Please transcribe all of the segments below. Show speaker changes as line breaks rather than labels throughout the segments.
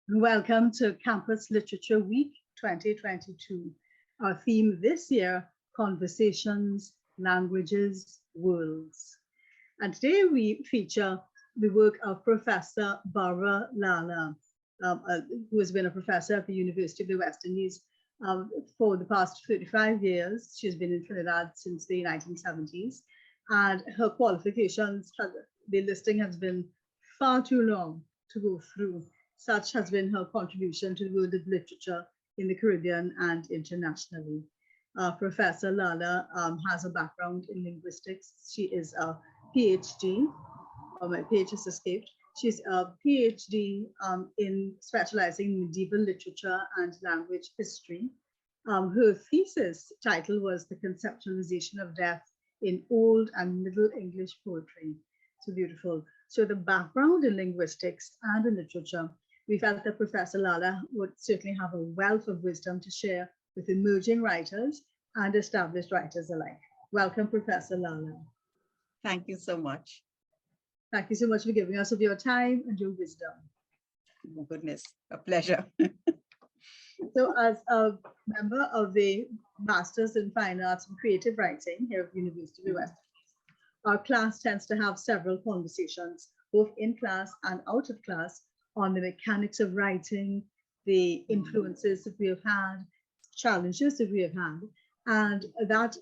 Welcome to Campus Literature Week 2022. Our theme this year, Conversations, Languages, Worlds. And today we feature the work of Professor Barbara Lalla, who has been a professor at the University of the West Indies for the past 35 years. She's been in Trinidad since the 1970s, and her qualifications, the listing has been far too long to go through. Such has been her contribution to the world of literature in the Caribbean and internationally. Professor Lalla has a background in linguistics. She is a PhD, or my page has escaped. She's a PhD in specializing in medieval literature and language history. Her thesis title was The Conceptualization of Death in Old and Middle English Poetry. So beautiful. So the background in linguistics and in literature, we felt that Professor Lalla would certainly have a wealth of wisdom to share with emerging writers and established writers alike. Welcome, Professor Lalla.
Thank you so much.
Thank you so much for giving us of your time and your wisdom.
Oh, goodness, a pleasure.
So as a member of the Masters in Fine Arts and Creative Writing here at the University of the West Indies, our class tends to have several conversations, both in class and out of class, on the mechanics of writing, the influences that we have had, challenges that we have had, and that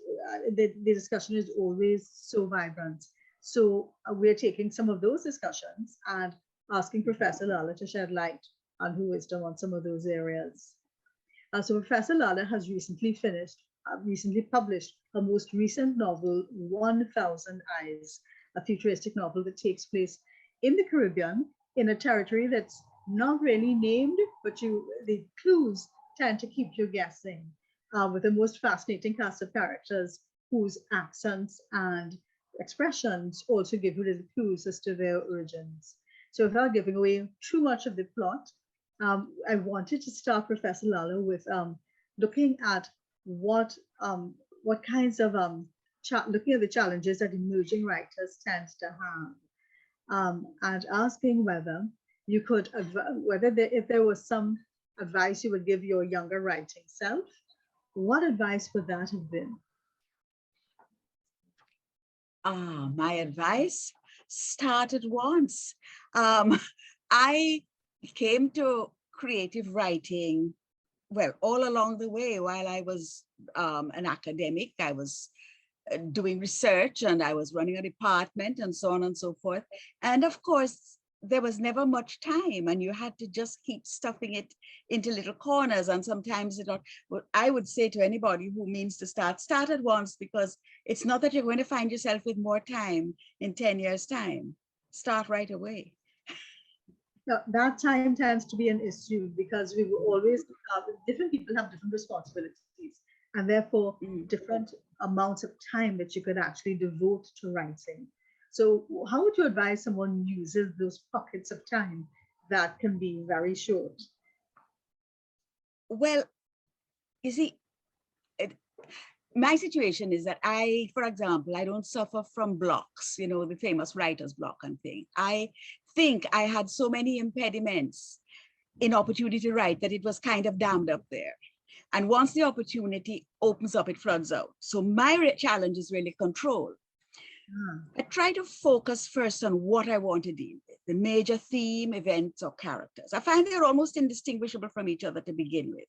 the discussion is always so vibrant. So we're taking some of those discussions and asking Professor Lalla to shed light on her wisdom on some of those areas. So Professor Lalla has recently published her most recent novel, 1,000 Eyes, a futuristic novel that takes place in the Caribbean, in a territory that's not really named, but the clues tend to keep you guessing, with the most fascinating cast of characters whose accents and expressions also give you little clues as to their origins. So without giving away too much of the plot, I wanted to start, Professor Lalla, with looking at what kinds of looking at the challenges that emerging writers tend to have. And asking whether you could, if there was some advice you would give your younger writing self, what advice would that have been?
My advice, start at once. I came to creative writing, well, all along the way while I was an academic. I was doing research and I was running a department and so on and so forth. And of course, there was never much time and you had to just keep stuffing it into little corners. And sometimes I would say to anybody who means to start at once, because it's not that you're going to find yourself with more time in 10 years' time. Start right away.
Now, that time tends to be an issue because we will always, different people have different responsibilities and therefore different amounts of time that you could actually devote to writing. So how would you advise someone uses those pockets of time that can be very short?
Well, you see, my situation is that for example, I don't suffer from blocks, you know, the famous writer's block and thing. I think I had so many impediments in opportunity to write that it was kind of dammed up there. And once the opportunity opens up, it floods out. So my challenge is really control. I try to focus first on what I want to deal with, the major theme, events, or characters. I find they're almost indistinguishable from each other to begin with.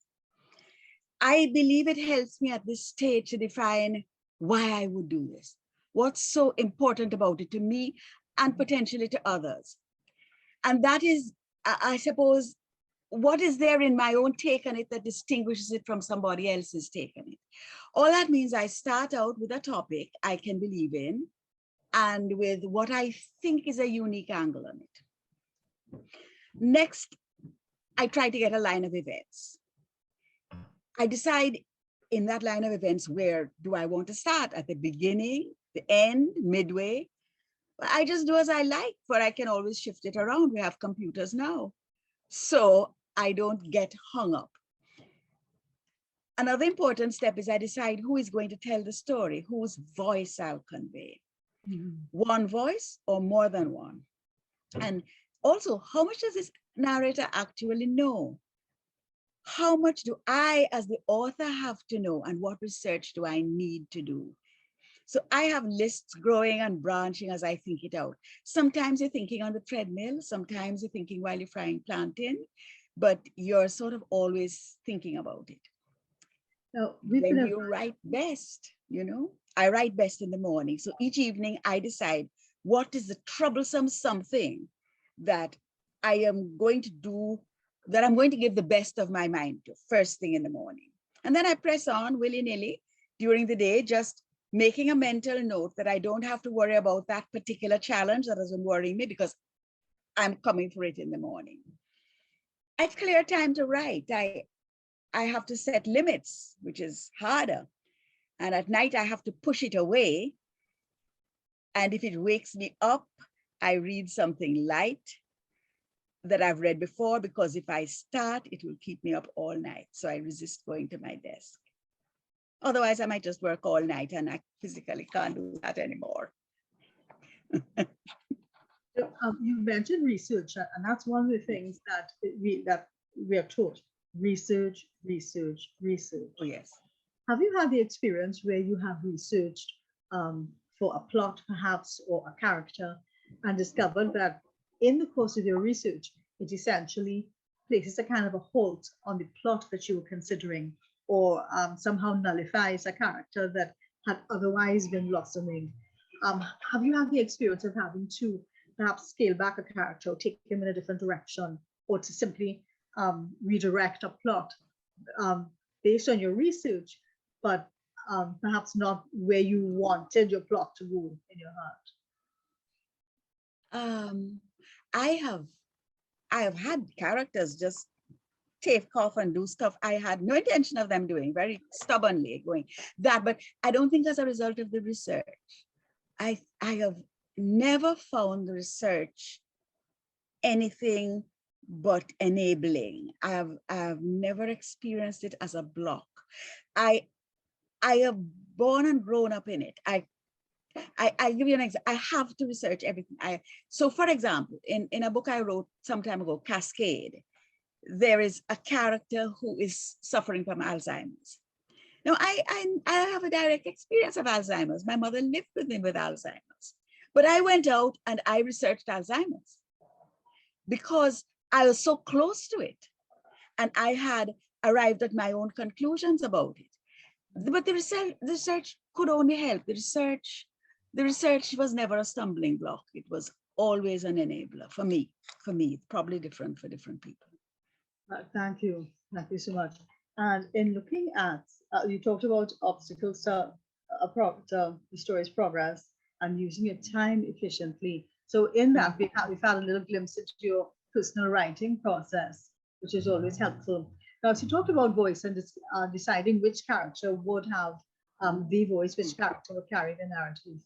I believe it helps me at this stage to define why I would do this. What's so important about it to me and potentially to others. And that is, I suppose, what is there in my own take on it that distinguishes it from somebody else's take on it. All that means I start out with a topic I can believe in and with what I think is a unique angle on it. Next, I try to get a line of events. I decide in that line of events, where do I want to start? At the beginning, the end, midway? I just do as I like, for I can always shift it around. We have computers now. So I don't get hung up. Another important step is I decide who is going to tell the story, whose voice I'll convey. One voice or more than one. And also, how much does this narrator actually know? How much do I, as the author, have to know, and what research do I need to do? So I have lists growing and branching as I think it out. Sometimes you're thinking on the treadmill, sometimes you're thinking while you're frying plantain, but you're sort of always thinking about it.
Now,
When you write best, you know, I write best in the morning. So each evening I decide what is the troublesome something that I am going to do, that I'm going to give the best of my mind to first thing in the morning. And then I press on willy-nilly during the day, just making a mental note that I don't have to worry about that particular challenge that has been worrying me because I'm coming for it in the morning. I've clear time to write. I have to set limits, which is harder. And at night I have to push it away. And if it wakes me up, I read something light that I've read before, because if I start, it will keep me up all night. So I resist going to my desk. Otherwise, I might just work all night, and I physically can't do that anymore.
You mentioned research, and that's one of the things that we are taught: research, research, research.
Oh, yes.
Have you had the experience where you have researched for a plot, perhaps, or a character, and discovered that in the course of your research, it essentially places a kind of a halt on the plot that you were considering, or somehow nullifies a character that had otherwise been blossoming? Have you had the experience of having to perhaps scale back a character, or take him in a different direction, or to simply redirect a plot based on your research, but perhaps not where you wanted your plot to go in your heart?
I have had characters just take off and do stuff I had no intention of them doing, very stubbornly going that, but I don't think as a result of the research. I have never found the research anything but enabling. I have never experienced it as a block. I have born and grown up in it. I give you an example. I have to research everything. So for example, in a book I wrote some time ago, Cascade, there is a character who is suffering from Alzheimer's. Now, I have a direct experience of Alzheimer's. My mother lived with me with Alzheimer's. But I went out and I researched Alzheimer's because I was so close to it. And I had arrived at my own conclusions about it. But the research could only help. The research was never a stumbling block. It was always an enabler for me. For me, it's probably different for different people.
Thank you so much. And in looking at, you talked about obstacles to the story's progress and using your time efficiently. So in that, we've had a little glimpse into your personal writing process, which is always helpful. Now, so you talked about voice and deciding which character would have the voice, which character would carry the narrative.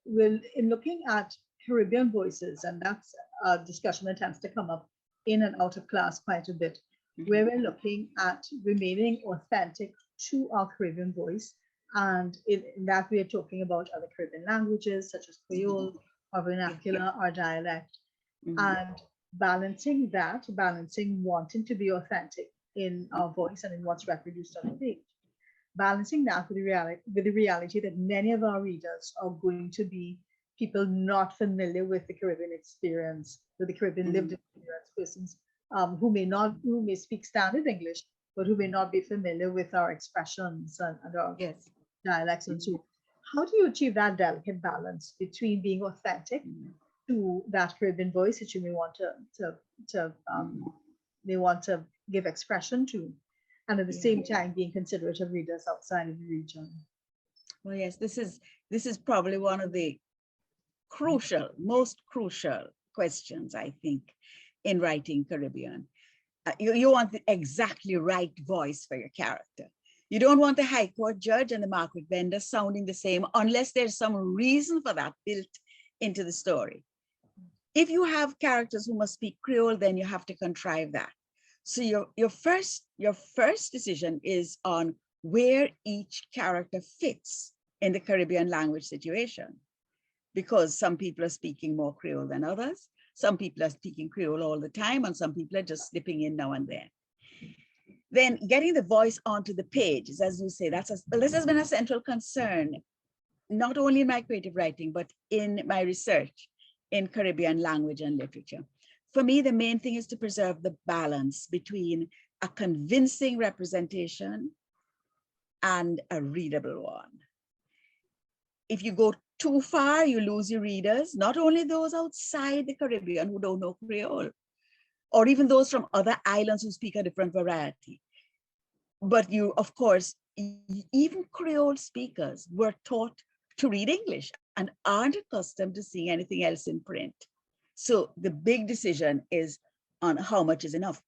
Well, in looking at Caribbean voices, and that's a discussion that tends to come up in and out of class quite a bit, where we're looking at remaining authentic to our Caribbean voice. And in that, we are talking about other Caribbean languages, such as Creole, our vernacular, our dialect, and balancing wanting to be authentic in our voice and in what's reproduced on the page. Balancing that with the reality that many of our readers are going to be people not familiar with the Caribbean experience, with the Caribbean lived experience, persons who may speak standard English, but who may not be familiar with our expressions and our dialects and so on. How do you achieve that delicate balance between being authentic to that Caribbean voice that you may want to give expression to, and at the same time being considerate of readers outside of the region?
Well, yes, this is probably one of the most crucial questions, I think, in writing Caribbean. You want the exactly right voice for your character. You don't want the high court judge and the market vendor sounding the same unless there's some reason for that built into the story. If you have characters who must speak Creole, then you have to contrive that. So your first decision is on where each character fits in the Caribbean language situation, because some people are speaking more Creole than others. Some people are speaking Creole all the time, and some people are just slipping in now and then. Then getting the voice onto the page, as you say, this has been a central concern, not only in my creative writing, but in my research in Caribbean language and literature. For me, the main thing is to preserve the balance between a convincing representation and a readable one. If you go too far, you lose your readers, not only those outside the Caribbean who don't know Creole, or even those from other islands who speak a different variety. But you, of course, even Creole speakers were taught to read English and aren't accustomed to seeing anything else in print. So the big decision is on how much is enough.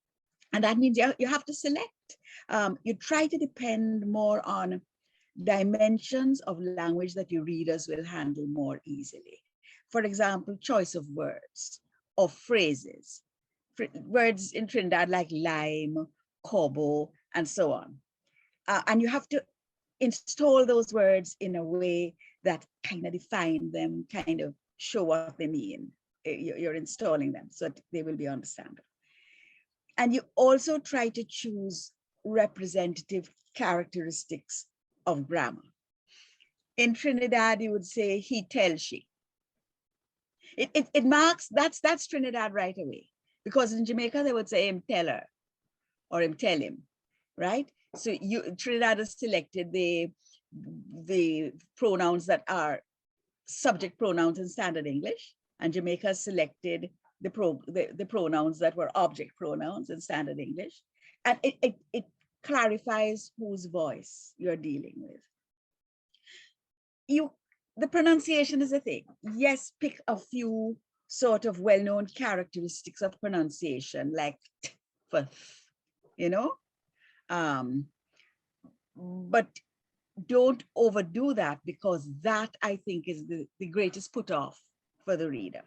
And that means you have to select. You try to depend more on dimensions of language that your readers will handle more easily. For example, choice of words or phrases. Words in Trinidad like lime, cobo, and so on. And you have to install those words in a way that kind of define them, kind of show what they mean. You're installing them so that they will be understandable. And you also try to choose representative characteristics of grammar. In Trinidad, you would say he, tell, she. It marks, that's Trinidad right away. Because in Jamaica, they would say him tell her or him tell him, right? So Trinidad has selected the pronouns that are subject pronouns in standard English, and Jamaica has selected the pronouns that were object pronouns in standard English. And it clarifies whose voice you're dealing with. The pronunciation is a thing. Yes, pick a few sort of well-known characteristics of pronunciation, like t for th, you know, but don't overdo that, because that, I think, is the greatest put off for the reader.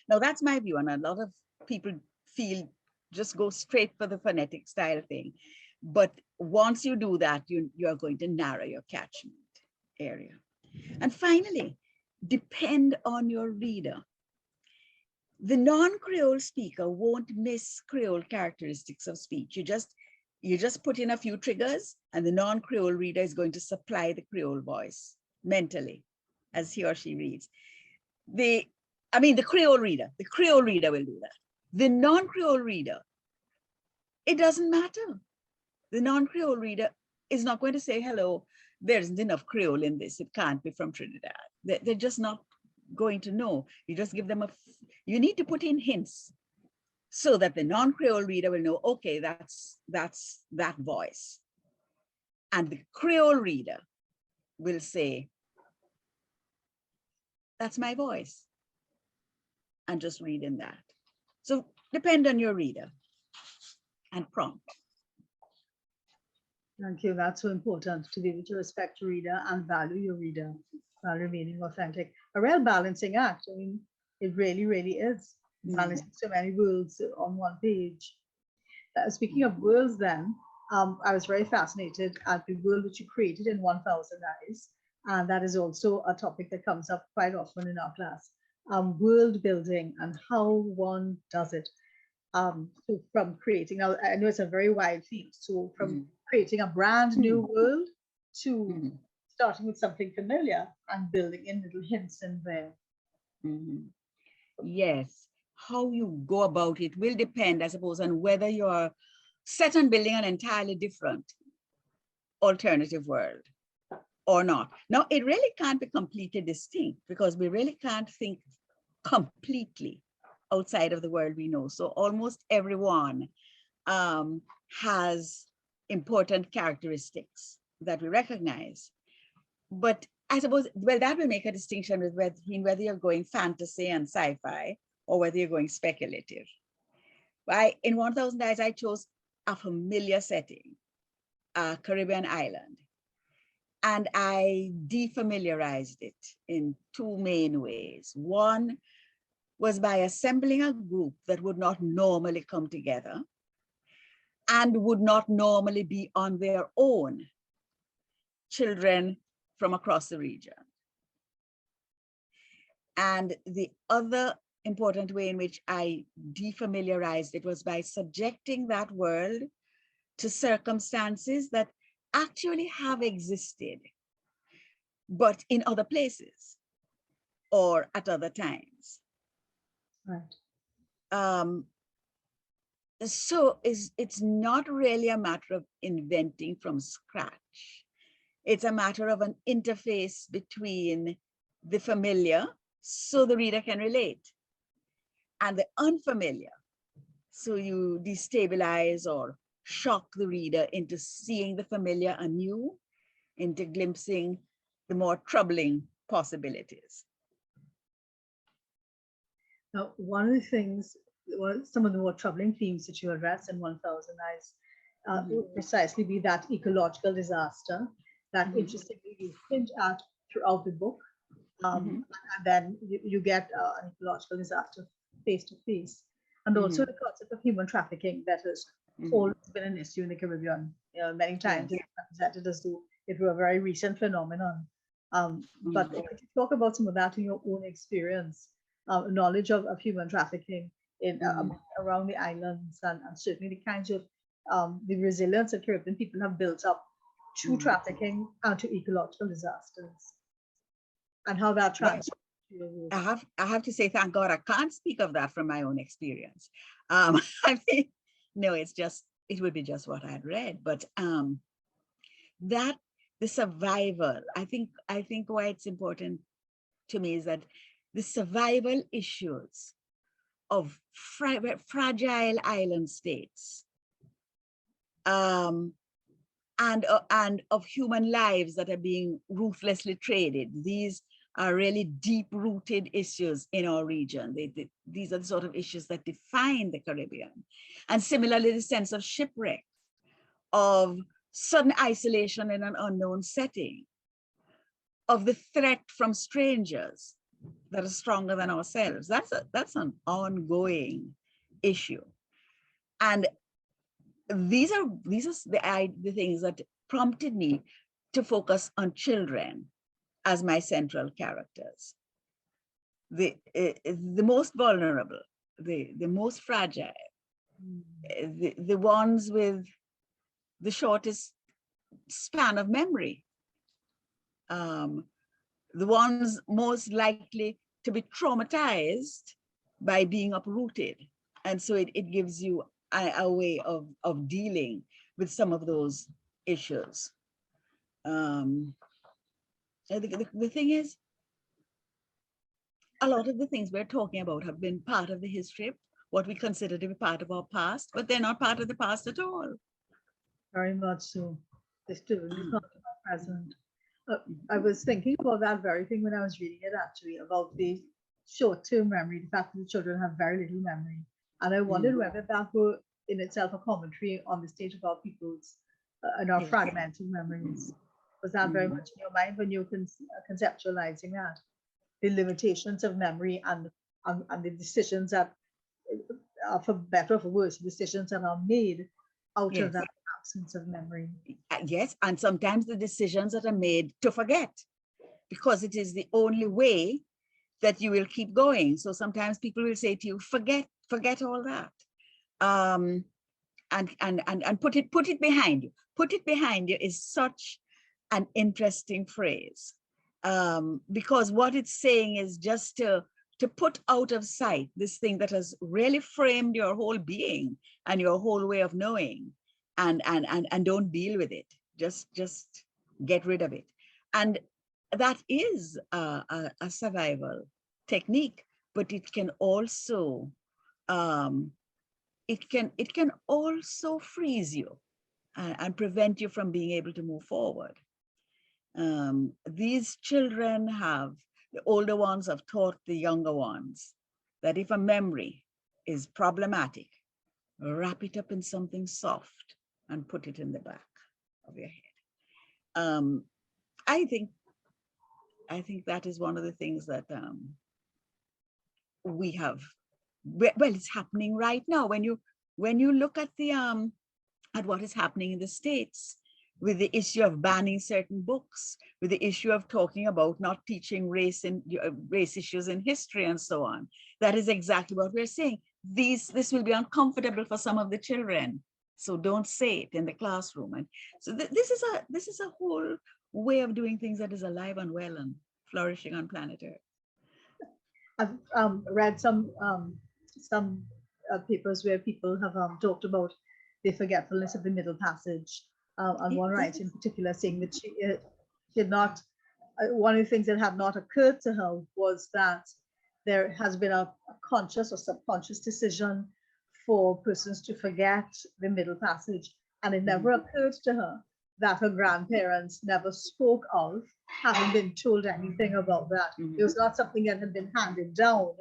Now, that's my view, and a lot of people feel just go straight for the phonetic style thing. But once you do that, you're going to narrow your catchment area. And finally, depend on your reader. The non-Creole speaker won't miss Creole characteristics of speech. You just put in a few triggers, and the non-Creole reader is going to supply the Creole voice mentally as he or she reads. The Creole reader will do that. The non-Creole reader, it doesn't matter. The non-Creole reader is not going to say, hello, there isn't enough Creole in this, it can't be from Trinidad. They're just not going to know. You just give them you need to put in hints so that the non-Creole reader will know, okay, that's that voice. And the Creole reader will say, that's my voice, and just read in that. So depend on your reader and prompt.
Thank you. That's so important, to be able to respect your reader and value your reader while remaining authentic. A real balancing act. I mean, it really, really is. Balancing so many worlds on one page. Speaking of worlds, then, I was very fascinated at the world which you created in 1000 Eyes. And that is also a topic that comes up quite often in our class. World building and how one does it. So from creating, now I know it's a very wide field. So from creating a brand new world to starting with something familiar and building in little hints in there.
Yes, how you go about it will depend, I suppose, on whether you're set on building an entirely different alternative world or not. Now, it really can't be completely distinct, because we really can't think completely outside of the world we know. So almost everyone has important characteristics that we recognize. But I suppose, well, that will make a distinction with whether you're going fantasy and sci-fi or whether you're going speculative. In 1000 Eyes, I chose a familiar setting, a Caribbean island. And I defamiliarized it in two main ways. One was by assembling a group that would not normally come together and would not normally be on their own, children from across the region. And the other important way in which I defamiliarized it was by subjecting that world to circumstances that actually have existed, but in other places or at other times.
Right.
So it's not really a matter of inventing from scratch. It's a matter of an interface between the familiar, so the reader can relate, and the unfamiliar, so you destabilize or shock the reader into seeing the familiar anew, into glimpsing the more troubling possibilities.
Now, one of the things, some of the more troubling themes that you address in 1000 Eyes would precisely be that ecological disaster that interestingly you hint at throughout the book. And then you get an ecological disaster face to face. And also the concept of human trafficking that has always been an issue in the Caribbean. Many times it's presented as though it were a very recent phenomenon. But could you talk about some of that in your own experience, knowledge of human trafficking in around the islands, and certainly the kinds of the resilience that Caribbean people have built up to trafficking and to ecological disasters, and how that transfers to your work?
I have to say, thank God I can't speak of that from my own experience. I mean, no, it would be just what I had read, but that the survival, I think why it's important to me is that the survival issues of fragile island states, and of human lives that are being ruthlessly traded. These are really deep-rooted issues in our region. These are the sort of issues that define the Caribbean. And similarly, the sense of shipwreck, of sudden isolation in an unknown setting, of the threat from strangers that are stronger than ourselves. That's an ongoing issue. And these are the things that prompted me to focus on children as my central characters. The most vulnerable, the most fragile, the ones with the shortest span of memory, the ones most likely to be traumatized by being uprooted. And so it gives you a way of dealing with some of those issues. The thing is, a lot of the things we're talking about have been part of the history, what we consider to be part of our past, but they're not part of the past at all.
Very much so. They still is not present. I was thinking about that very thing when I was reading it, actually, about the short-term memory, the fact that the children have very little memory. And I wondered whether that were in itself a commentary on the state of our people's and our fragmented memories. Was that very much in your mind when you're conceptualizing that? The limitations of memory and the decisions that, for better or for worse, decisions that are made out of that absence of memory.
Yes, and sometimes the decisions that are made to forget, because it is the only way that you will keep going. So sometimes people will say to you, forget all that, and put it behind you. Put it behind you is such an interesting phrase, because what it's saying is just to put out of sight this thing that has really framed your whole being and your whole way of knowing, and don't deal with it. Just get rid of it. And that is a survival technique, but it can also it can also freeze you and prevent you from being able to move forward. These children the older ones have taught the younger ones that if a memory is problematic, wrap it up in something soft and put it in the back of your head. I think that is one of the things that we have. Well, it's happening right now. When you look at the at what is happening in the States, with the issue of banning certain books, with the issue of talking about not teaching race and race issues in history and so on. That is exactly what we're saying. This will be uncomfortable for some of the children, so don't say it in the classroom. And so this is a whole way of doing things that is alive and well and flourishing on planet Earth.
I've read some papers where people have talked about the forgetfulness of the Middle Passage, and one writer in particular saying that she had not, one of the things that had not occurred to her was that there has been a conscious or subconscious decision for persons to forget the Middle Passage, and it never occurred to her that her grandparents never spoke of having been told anything about that. It was not something that had been handed down,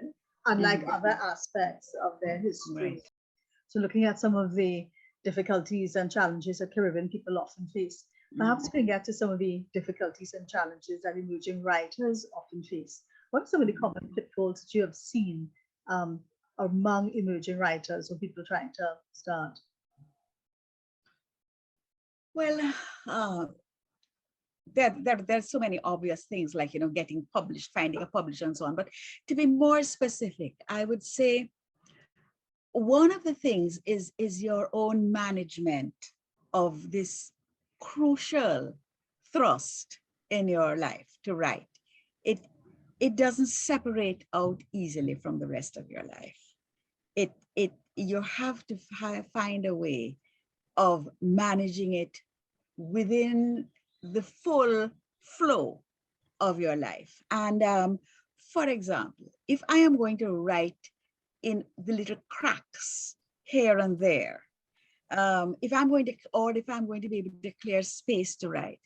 unlike other aspects of their history.
Right.
So looking at some of the difficulties and challenges that Caribbean people often face, perhaps we can get to some of the difficulties and challenges that emerging writers often face. What are some of the common pitfalls that you have seen among emerging writers or people trying to start?
Well, there's so many obvious things like, getting published, finding a publisher and so on. But to be more specific, I would say one of the things is your own management of this crucial thrust in your life to write. It doesn't separate out easily from the rest of your life. You have to find a way of managing it within the full flow of your life. And for example, if I am going to write in the little cracks here and there, if I'm going to be able to clear space to write,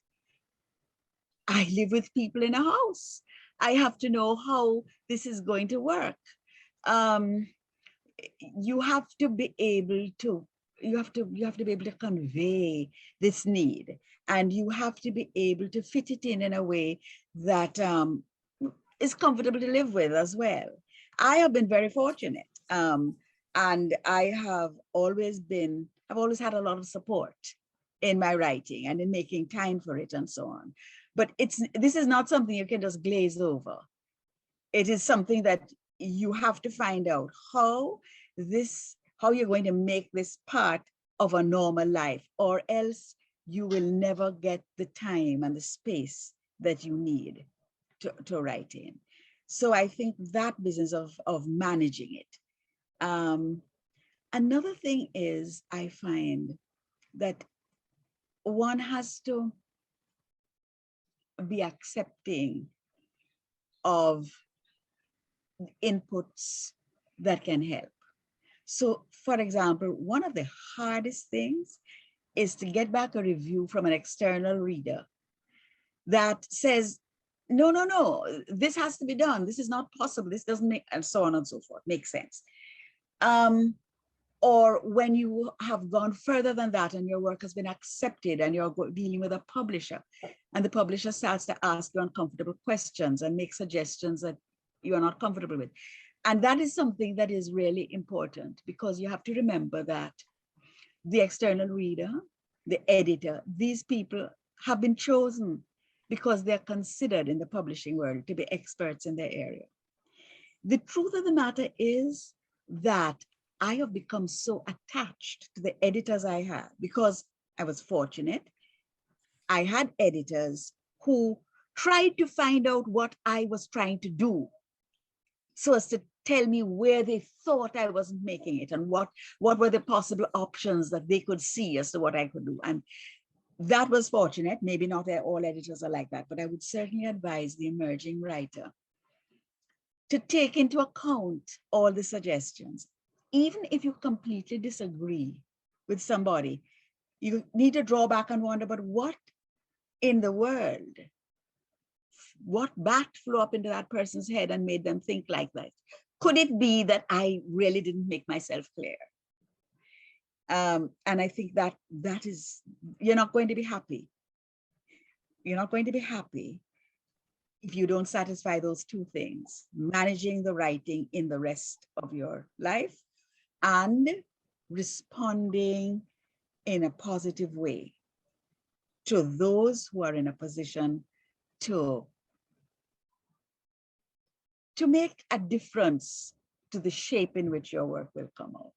I live with people in a house. I have to know how this is going to work. You have to be able to be able to convey this need, and you have to be able to fit it in a way that is comfortable to live with as well. I have been very fortunate, and I've always had a lot of support in my writing and in making time for it and so on. But this is not something you can just glaze over. It is something that you have to find out how you're going to make this part of a normal life, or else you will never get the time and the space that you need to write in. So I think that business of managing it. Another thing is, I find that one has to be accepting of inputs that can help. So, for example, one of the hardest things is to get back a review from an external reader that says, no, this has to be done. This is not possible. This doesn't make, and so on and so forth, makes sense. Or when you have gone further than that and your work has been accepted and you're dealing with a publisher, and the publisher starts to ask you uncomfortable questions and make suggestions that you are not comfortable with. And that is something that is really important, because you have to remember that the external reader, the editor, these people have been chosen because they're considered in the publishing world to be experts in their area. The truth of the matter is that I have become so attached to the editors I had, because I was fortunate. I had editors who tried to find out what I was trying to do, so as to tell me where they thought I wasn't making it and what were the possible options that they could see as to what I could do. And that was fortunate. Maybe not all editors are like that, but I would certainly advise the emerging writer to take into account all the suggestions. Even if you completely disagree with somebody, you need to draw back and wonder, but what in the world, what bat flew up into that person's head and made them think like that? Could it be that I really didn't make myself clear? And I think that is, you're not going to be happy. You're not going to be happy if you don't satisfy those two things: managing the writing in the rest of your life and responding in a positive way to those who are in a position to make a difference to the shape in which your work will come out.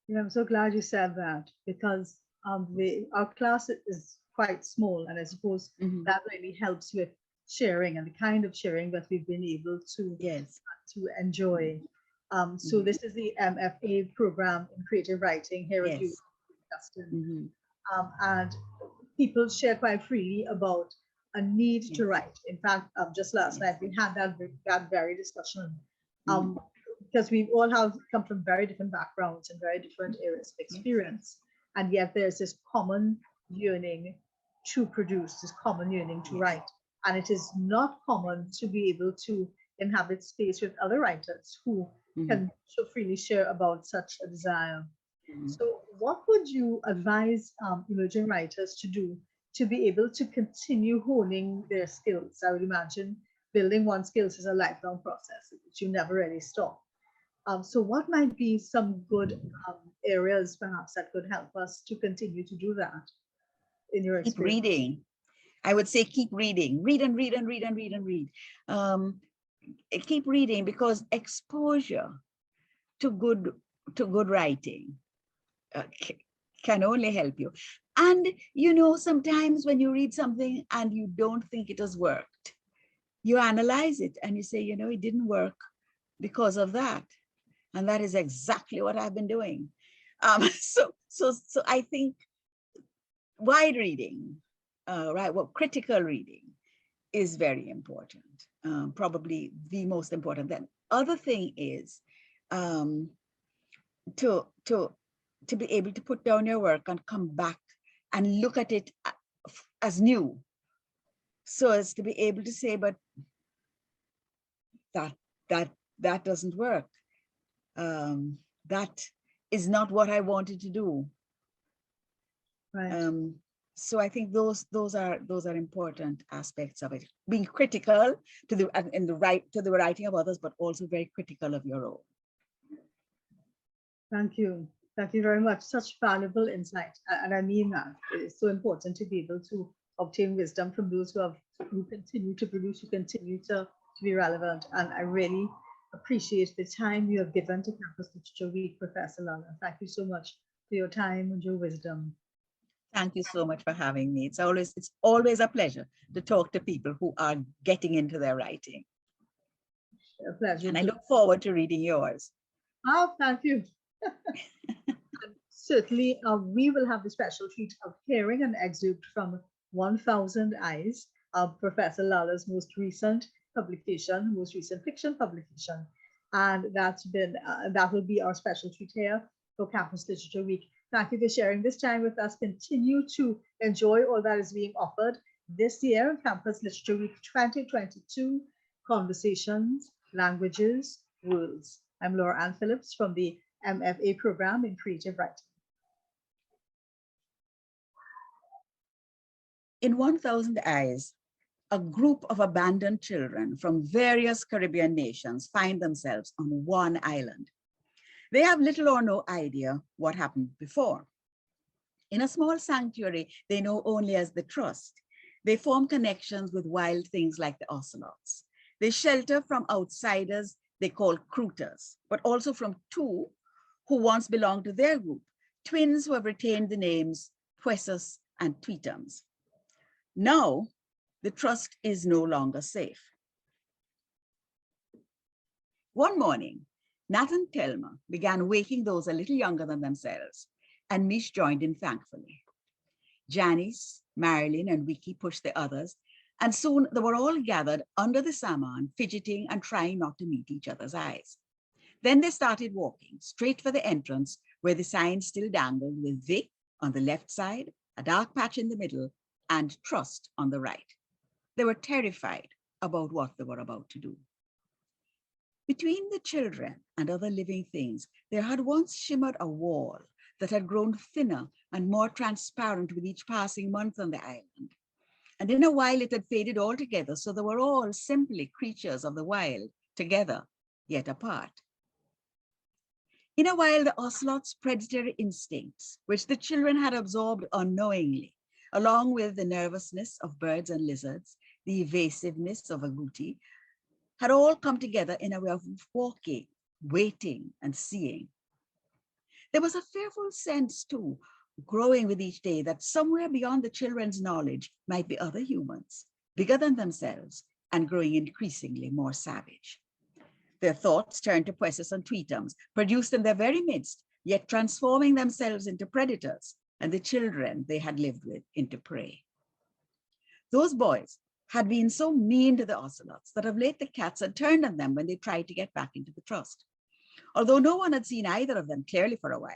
Yeah, I'm so glad you said that, because our class is quite small, and I suppose that really helps with sharing and the kind of sharing that we've been able to enjoy. So this is the MFA program in creative writing here at UWI, and people share quite freely about a need to write. In fact, just last night we had that very discussion, because we all come from very different backgrounds and very different areas of experience, and yet there's this common yearning to produce, this common yearning to write, and it is not common to be able to inhabit space with other writers who can so freely share about such a desire. So what would you advise emerging writers to do to be able to continue honing their skills? I would imagine building one's skills is a lifelong process, which you never really stop. So what might be some good areas perhaps that could help us to continue to do that in your experience?
Keep reading. I would say keep reading. Read and read and read and read and read. Keep reading, because exposure to good writing can only help you. And you know, sometimes when you read something and you don't think it has worked, you analyze it and you say, you know, it didn't work because of that. And that is exactly what I've been doing. So I think wide reading, critical reading is very important. Probably the most important. Then other thing is to be able to put down your work and come back and look at it as new, so as to be able to say, but that doesn't work. That is not what I wanted to do. Right. So I think those are important aspects of it. Being critical to the writing of others, but also very critical of your own.
Thank you. Thank you very much. Such valuable insight. And I mean that. It's so important to be able to obtain wisdom from those who continue to produce, who continue to be relevant. And I really appreciate the time you have given to Campus Literature Week, Professor Lalla. Thank you so much for your time and your wisdom.
Thank you so much for having me. It's always a pleasure to talk to people who are getting into their writing.
A pleasure.
And I look forward to reading yours.
Oh, thank you. Certainly, we will have the special treat of hearing an excerpt from 1000 Eyes, Professor Lalla's most recent fiction publication. And that will be our special treat here for Campus Literature Week. Thank you for sharing this time with us. Continue to enjoy all that is being offered this year, Campus Literature Week 2022, Conversations, Languages, Worlds. I'm Laura Ann Phillips from the MFA program in creative writing.
In 1000 Eyes, a group of abandoned children from various Caribbean nations find themselves on one island. They have little or no idea what happened before. In a small sanctuary they know only as the Trust, they form connections with wild things like the ocelots. They shelter from outsiders they call crouters, but also from two who once belonged to their group, twins who have retained the names Puesus and Tweetums. Now, the Trust is no longer safe. One morning, Nat and Thelma began waking those a little younger than themselves, and Mish joined in thankfully. Janice, Marilyn, and Vicky pushed the others, and soon they were all gathered under the saman, fidgeting and trying not to meet each other's eyes. Then they started walking straight for the entrance, where the sign still dangled with Vic on the left side, a dark patch in the middle, and Trust on the right. They were terrified about what they were about to do. Between the children and other living things, there had once shimmered a wall that had grown thinner and more transparent with each passing month on the island. And in a while it had faded altogether, so they were all simply creatures of the wild, together, yet apart. In a while, the ocelot's predatory instincts, which the children had absorbed unknowingly, along with the nervousness of birds and lizards, the evasiveness of agouti, had all come together in a way of walking, waiting, and seeing. There was a fearful sense, too, growing with each day, that somewhere beyond the children's knowledge might be other humans, bigger than themselves, and growing increasingly more savage. Their thoughts turned to poesis and tweetums, produced in their very midst, yet transforming themselves into predators, and the children they had lived with into prey. Those boys had been so mean to the ocelots that of late the cats had turned on them when they tried to get back into the trust. Although no one had seen either of them clearly for a while,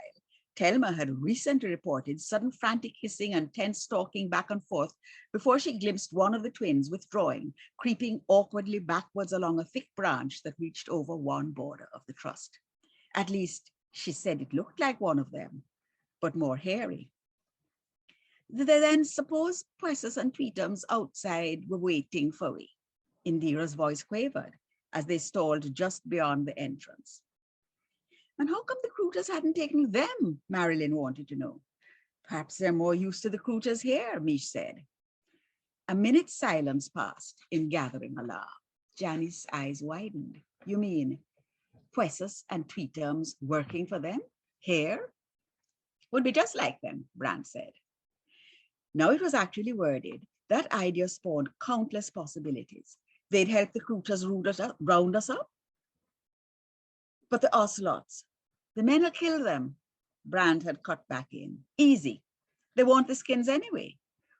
Thelma had recently reported sudden frantic hissing and tense stalking back and forth before she glimpsed one of the twins withdrawing, creeping awkwardly backwards along a thick branch that reached over one border of the trust. At least, she said it looked like one of them, but more hairy. They then supposed poesis and tweetums outside were waiting for we. Indira's voice quavered as they stalled just beyond the entrance. And how come the Crouters hadn't taken them? Marilyn wanted to know. Perhaps they're more used to the Crouters here, Mish said. A minute's silence passed in gathering alarm. Janice's eyes widened. You mean poesis and tweetums working for them here? Would be just like them, Brand said. Now it was actually worded. That idea spawned countless possibilities. They'd help the Crouters round us up. But the ocelots, the men will kill them. Brand had cut back in. Easy. They want the skins anyway.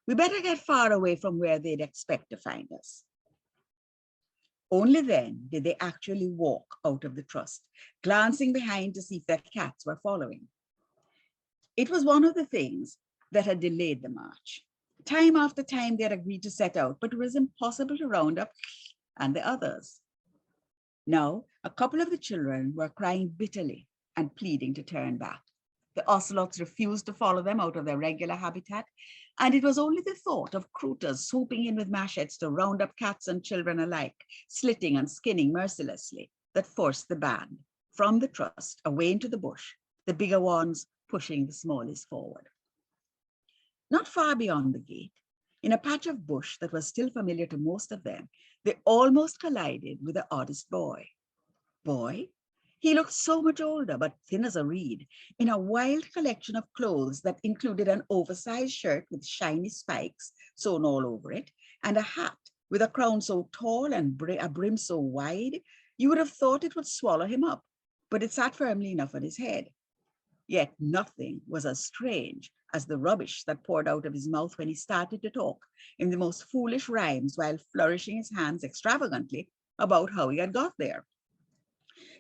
We better get far away from where they'd expect to find us. Only then did they actually walk out of the trust, glancing behind to see if their cats were following. It was one of the things that had delayed the march. Time after time, they had agreed to set out, but it was impossible to round up and the others. Now, a couple of the children were crying bitterly and pleading to turn back. The ocelots refused to follow them out of their regular habitat, and it was only the thought of Crouters swooping in with machetes to round up cats and children alike, slitting and skinning mercilessly, that forced the band from the trust away into the bush, the bigger ones pushing the smallest forward. Not far beyond the gate, in a patch of bush that was still familiar to most of them, they almost collided with the oddest boy. Boy? He looked so much older, but thin as a reed, in a wild collection of clothes that included an oversized shirt with shiny spikes sewn all over it, and a hat with a crown so tall and a brim so wide, you would have thought it would swallow him up, but it sat firmly enough on his head. Yet nothing was as strange as the rubbish that poured out of his mouth when he started to talk in the most foolish rhymes while flourishing his hands extravagantly about how he had got there.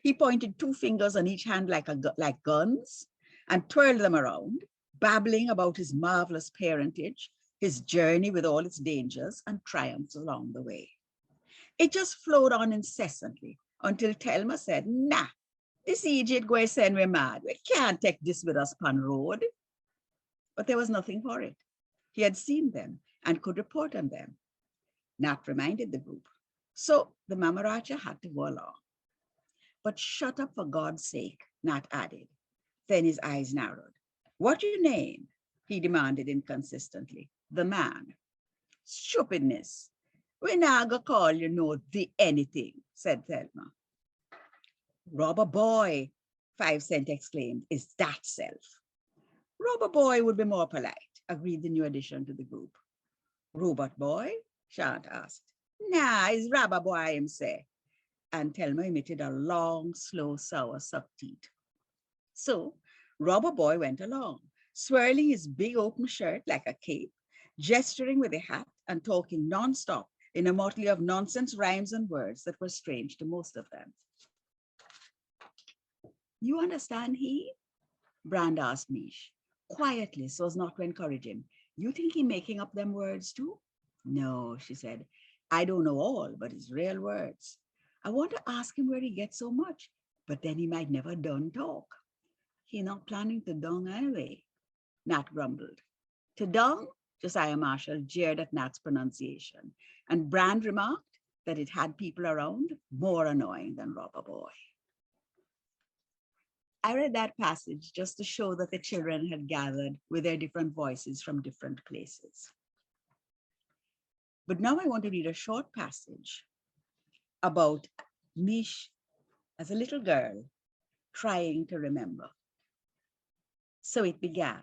He pointed two fingers on each hand like guns and twirled them around, babbling about his marvelous parentage, his journey with all its dangers and triumphs along the way. It just flowed on incessantly until Thelma said, "Nah, this idiot going to send me mad. We can't take this with us upon road." But there was nothing for it. He had seen them and could report on them. Nat reminded the group. So the Mamaraja had to go along. But shut up for God's sake, Nat added. Then his eyes narrowed. What your name? He demanded inconsistently. The man. Stupidness. We now go call you no the anything, said Thelma. Robber boy, 5 Cent exclaimed. Is that self? Robber boy would be more polite, agreed the new addition to the group. Robot boy? Shant asked. Nah, it's robber boy, him say. And Thelma emitted a long, slow, sour suck-teat. So Robber Boy went along, swirling his big open shirt like a cape, gesturing with a hat and talking non-stop in a motley of nonsense rhymes and words that were strange to most of them. You understand he? Brand asked Mish, quietly so as not to encourage him. You think he making up them words too? No, she said. I don't know all, but it's real words. I want to ask him where he gets so much, but then he might never done talk. He not planning to dung anyway, Nat grumbled. To dung? Josiah Marshall jeered at Nat's pronunciation, and Brand remarked that it had people around more annoying than Robber Boy. I read that passage just to show that the children had gathered with their different voices from different places. But now I want to read a short passage about Mish as a little girl trying to remember. So it began.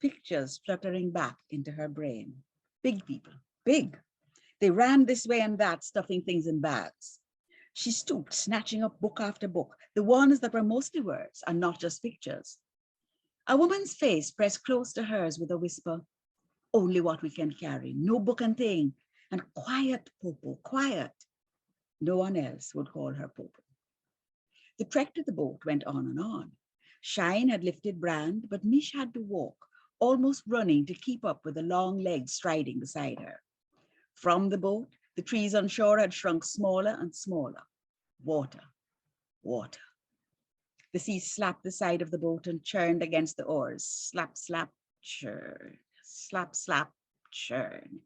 Pictures fluttering back into her brain. Big people, big. They ran this way and that, stuffing things in bags. She stooped, snatching up book after book, the ones that were mostly words and not just pictures. A woman's face pressed close to hers with a whisper, only what we can carry, no book and thing. And quiet, Popo, quiet. No one else would call her Popo. The trek to the boat went on and on. Shine had lifted Brand, but Mish had to walk, almost running to keep up with the long legs striding beside her. From the boat, the trees on shore had shrunk smaller and smaller. Water, water. The sea slapped the side of the boat and churned against the oars. Slap, slap, churn. Slap, slap, churn.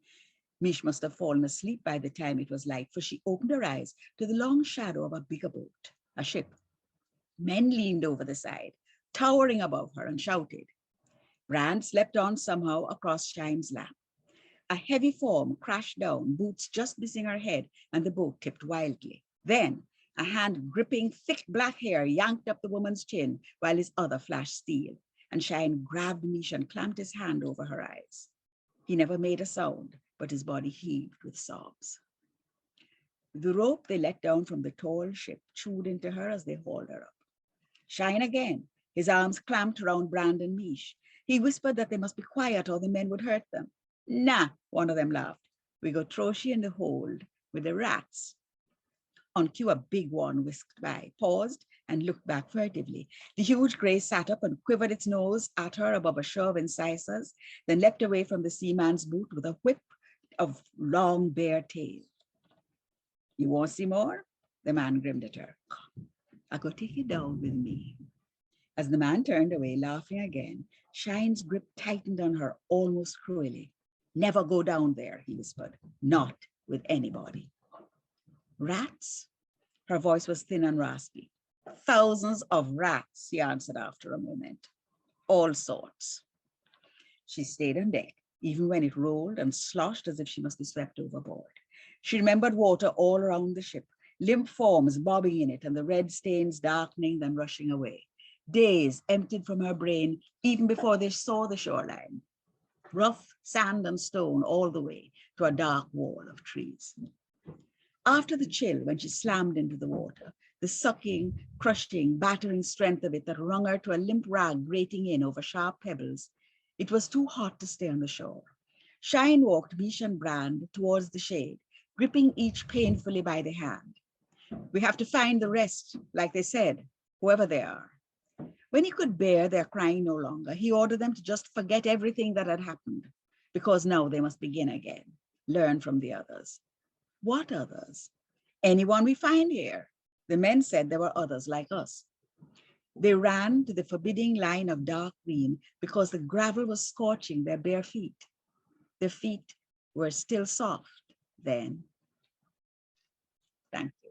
Mish must have fallen asleep by the time it was light, for she opened her eyes to the long shadow of a bigger boat, a ship. Men leaned over the side, towering above her, and shouted. Brand slept on somehow across Shine's lap. A heavy form crashed down, boots just missing her head, and the boat tipped wildly. Then, a hand gripping thick black hair yanked up the woman's chin while his other flashed steel, and Shine grabbed Mish and clamped his hand over her eyes. He never made a sound, but his body heaved with sobs. The rope they let down from the tall ship chewed into her as they hauled her up. Shine again, his arms clamped around Brand and Mish. He whispered that they must be quiet or the men would hurt them. Nah, one of them laughed. We go throw she in the hold with the rats. On cue, a big one whisked by, paused, and looked back furtively. The huge gray sat up and quivered its nose at her above a show of incisors, then leapt away from the seaman's boot with a whip of long bare tail. You want to see more? The man grinned at her. Come, I go take you down with me. As the man turned away, laughing again, Shine's grip tightened on her almost cruelly. Never go down there, he whispered. Not with anybody. Rats? Her voice was thin and raspy. Thousands of rats, he answered after a moment. All sorts. She stayed on deck, even when it rolled and sloshed as if she must be swept overboard. She remembered water all around the ship, limp forms bobbing in it and the red stains darkening then rushing away. Days emptied from her brain even before they saw the shoreline. Rough sand and stone all the way to a dark wall of trees. After the chill, when she slammed into the water, the sucking, crushing, battering strength of it that wrung her to a limp rag grating in over sharp pebbles, it was too hot to stay on the shore. Shine walked Mish and Brand towards the shade, gripping each painfully by the hand. We have to find the rest, like they said, whoever they are. When he could bear their crying no longer, he ordered them to just forget everything that had happened, because now they must begin again, learn from the others. What others? Anyone we find here. The men said there were others like us. They ran to the forbidding line of dark green because the gravel was scorching their bare feet. Their feet were still soft then. Thank you.